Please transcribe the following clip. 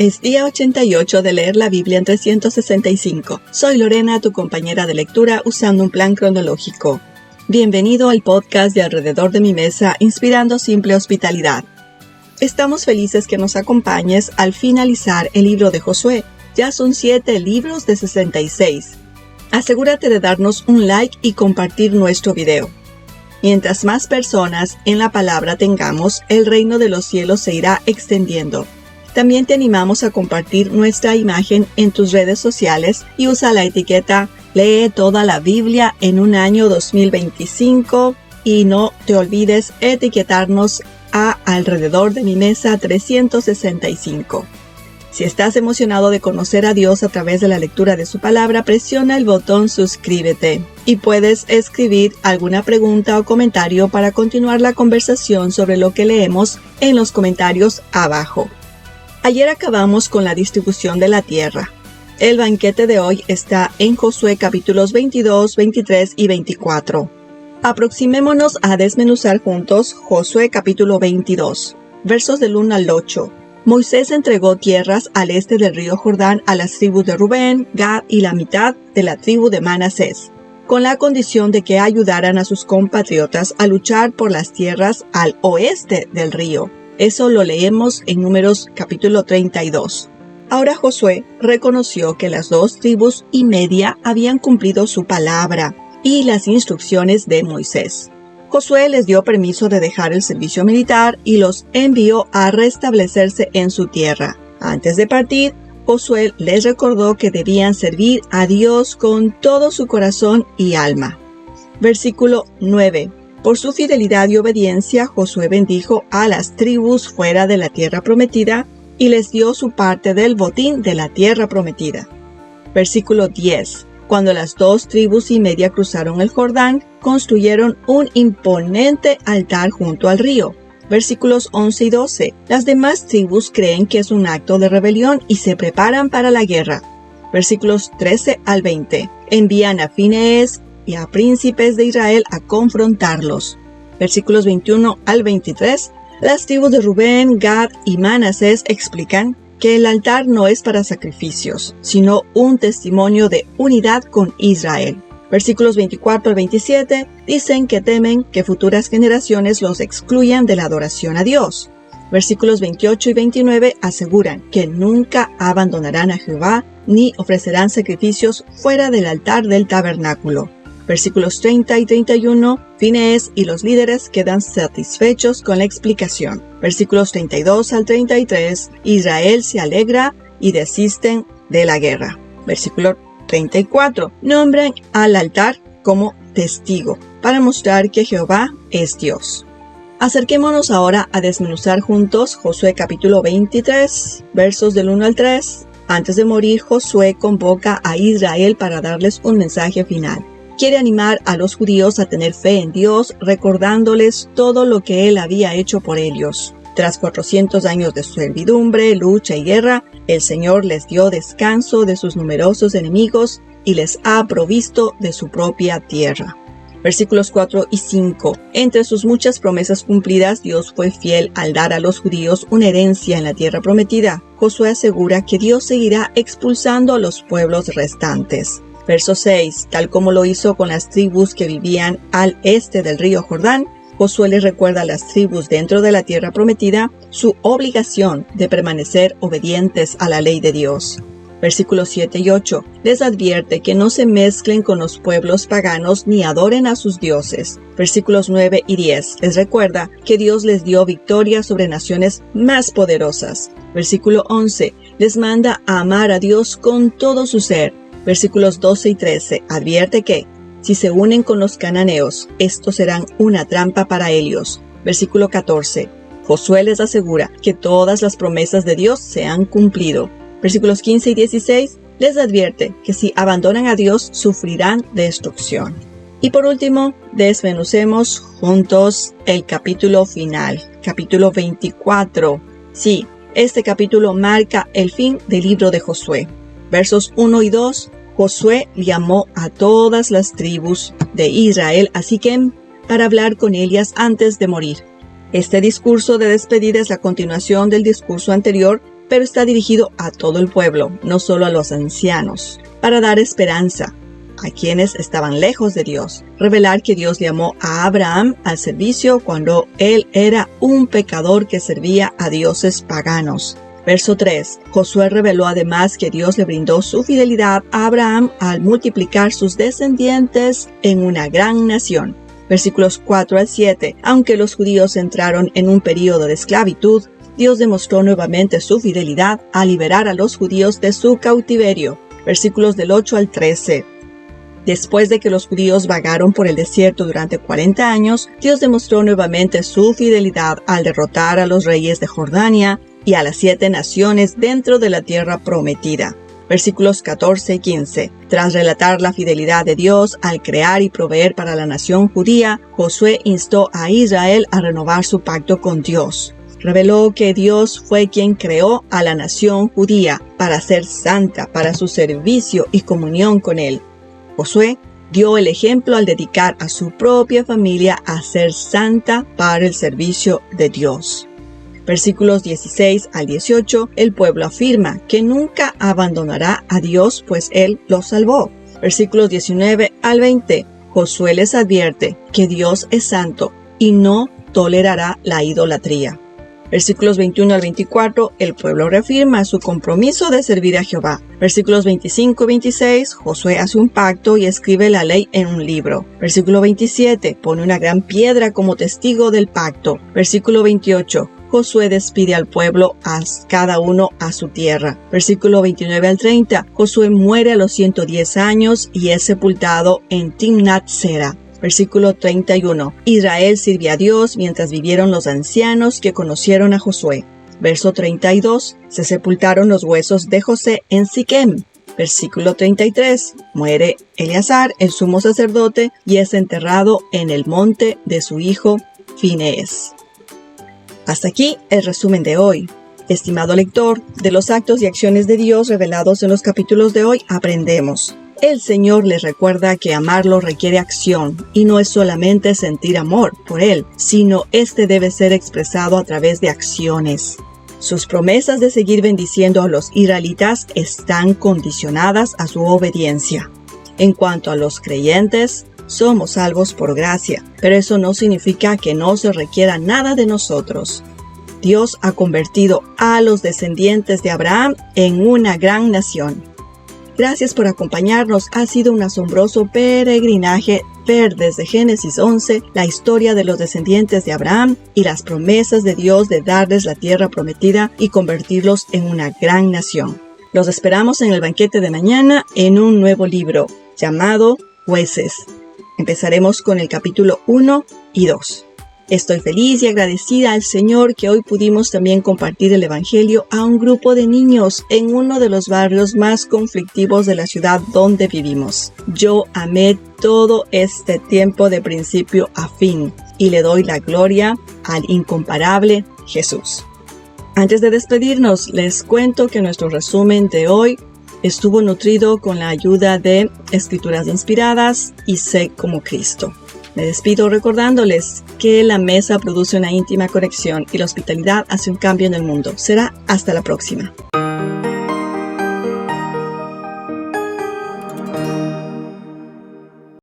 Es día 88 de leer la Biblia en 365. Soy Lorena, tu compañera de lectura, usando un plan cronológico. Bienvenido al podcast de Alrededor de mi Mesa, inspirando simple hospitalidad. Estamos felices que nos acompañes al finalizar el libro de Josué. Ya son 7 libros de 66. Asegúrate de darnos un like y compartir nuestro video. Mientras más personas en la palabra tengamos, el reino de los cielos se irá extendiendo. También te animamos a compartir nuestra imagen en tus redes sociales y usa la etiqueta Lee toda la Biblia en un año 2025 y no te olvides etiquetarnos a Alrededor de mi Mesa 365. Si estás emocionado de conocer a Dios a través de la lectura de su palabra, presiona el botón suscríbete y puedes escribir alguna pregunta o comentario para continuar la conversación sobre lo que leemos en los comentarios abajo. Ayer acabamos con la distribución de la tierra. El banquete de hoy está en Josué capítulos 22, 23 y 24. Aproximémonos a desmenuzar juntos Josué capítulo 22, versos del 1 al 8. Moisés entregó tierras al este del río Jordán a las tribus de Rubén, Gad y la mitad de la tribu de Manasés, con la condición de que ayudaran a sus compatriotas a luchar por las tierras al oeste del río. Eso lo leemos en Números capítulo 32. Ahora Josué reconoció que las 2 tribus y media habían cumplido su palabra y las instrucciones de Moisés. Josué les dio permiso de dejar el servicio militar y los envió a restablecerse en su tierra. Antes de partir, Josué les recordó que debían servir a Dios con todo su corazón y alma. Versículo 9. Por su fidelidad y obediencia, Josué bendijo a las tribus fuera de la tierra prometida y les dio su parte del botín de la tierra prometida. Versículo 10. Cuando las 2 tribus y media cruzaron el Jordán, construyeron un imponente altar junto al río. Versículos 11 y 12. Las demás tribus creen que es un acto de rebelión y se preparan para la guerra. Versículos 13 al 20. Envían a Finees y a príncipes de Israel a confrontarlos. Versículos 21 al 23. Las tribus de Rubén, Gad y Manasés explican que el altar no es para sacrificios, sino un testimonio de unidad con Israel. Versículos 24 al 27 dicen que temen que futuras generaciones los excluyan de la adoración a Dios. Versículos 28 y 29 aseguran que nunca abandonarán a Jehová ni ofrecerán sacrificios fuera del altar del tabernáculo. Versículos 30 y 31, Finees y los líderes quedan satisfechos con la explicación. Versículos 32 al 33, Israel se alegra y desisten de la guerra. Versículo 34, nombran al altar como testigo para mostrar que Jehová es Dios. Acerquémonos ahora a desmenuzar juntos Josué capítulo 23, versos del 1 al 3. Antes de morir, Josué convoca a Israel para darles un mensaje final. Quiere animar a los judíos a tener fe en Dios, recordándoles todo lo que Él había hecho por ellos. Tras 400 años de servidumbre, lucha y guerra, el Señor les dio descanso de sus numerosos enemigos y les ha provisto de su propia tierra. Versículos 4 y 5. Entre sus muchas promesas cumplidas, Dios fue fiel al dar a los judíos una herencia en la tierra prometida. Josué asegura que Dios seguirá expulsando a los pueblos restantes. Verso 6. Tal como lo hizo con las tribus que vivían al este del río Jordán, Josué les recuerda a las tribus dentro de la tierra prometida su obligación de permanecer obedientes a la ley de Dios. Versículos 7 y 8. Les advierte que no se mezclen con los pueblos paganos ni adoren a sus dioses. Versículos 9 y 10. Les recuerda que Dios les dio victoria sobre naciones más poderosas. Versículo 11. Les manda a amar a Dios con todo su ser. Versículos 12 y 13. Advierte que, si se unen con los cananeos, estos serán una trampa para ellos. Versículo 14. Josué les asegura que todas las promesas de Dios se han cumplido. Versículos 15 y 16. Les advierte que si abandonan a Dios, sufrirán destrucción. Y por último, desmenucemos juntos el capítulo final, capítulo 24. Sí, este capítulo marca el fin del libro de Josué. Versos 1 y 2, Josué llamó a todas las tribus de Israel a Siquem para hablar con ellas antes de morir. Este discurso de despedida es la continuación del discurso anterior pero está dirigido a todo el pueblo, no solo a los ancianos, para dar esperanza a quienes estaban lejos de Dios, revelar que Dios llamó a Abraham al servicio cuando él era un pecador que servía a dioses paganos. Verso 3. Josué reveló además que Dios le brindó su fidelidad a Abraham al multiplicar sus descendientes en una gran nación. Versículos 4 al 7. Aunque los judíos entraron en un período de esclavitud, Dios demostró nuevamente su fidelidad al liberar a los judíos de su cautiverio. Versículos del 8 al 13. Después de que los judíos vagaron por el desierto durante 40 años, Dios demostró nuevamente su fidelidad al derrotar a los reyes de Jordania y a las 7 naciones dentro de la tierra prometida. Versículos 14 y 15. Tras relatar la fidelidad de Dios al crear y proveer para la nación judía, Josué instó a Israel a renovar su pacto con Dios. Reveló que Dios fue quien creó a la nación judía para ser santa, para su servicio y comunión con Él. Josué dio el ejemplo al dedicar a su propia familia a ser santa para el servicio de Dios. Versículos 16 al 18, el pueblo afirma que nunca abandonará a Dios, pues Él los salvó. Versículos 19 al 20, Josué les advierte que Dios es santo y no tolerará la idolatría. Versículos 21 al 24, el pueblo reafirma su compromiso de servir a Jehová. Versículos 25 y 26, Josué hace un pacto y escribe la ley en un libro. Versículo 27, pone una gran piedra como testigo del pacto. Versículo 28, Josué despide al pueblo a cada uno a su tierra. Versículo 29 al 30, Josué muere a los 110 años y es sepultado en Timnat Sera. Versículo 31. Israel sirvió a Dios mientras vivieron los ancianos que conocieron a Josué. Verso 32. Se sepultaron los huesos de José en Siquem. Versículo 33. Muere Eleazar, el sumo sacerdote, y es enterrado en el monte de su hijo Finees. Hasta aquí el resumen de hoy. Estimado lector, de los actos y acciones de Dios revelados en los capítulos de hoy aprendemos. El Señor les recuerda que amarlo requiere acción y no es solamente sentir amor por Él, sino este debe ser expresado a través de acciones. Sus promesas de seguir bendiciendo a los israelitas están condicionadas a su obediencia. En cuanto a los creyentes, somos salvos por gracia, pero eso no significa que no se requiera nada de nosotros. Dios ha convertido a los descendientes de Abraham en una gran nación. Gracias por acompañarnos. Ha sido un asombroso peregrinaje ver desde Génesis 11 la historia de los descendientes de Abraham y las promesas de Dios de darles la tierra prometida y convertirlos en una gran nación. Los esperamos en el banquete de mañana en un nuevo libro llamado Jueces. Empezaremos con el capítulo 1 y 2. Estoy feliz y agradecida al Señor que hoy pudimos también compartir el Evangelio a un grupo de niños en uno de los barrios más conflictivos de la ciudad donde vivimos. Yo amé todo este tiempo de principio a fin y le doy la gloria al incomparable Jesús. Antes de despedirnos, les cuento que nuestro resumen de hoy estuvo nutrido con la ayuda de Escrituras Inspiradas y Sé como Cristo. Me despido recordándoles que la mesa produce una íntima conexión y la hospitalidad hace un cambio en el mundo. Será hasta la próxima.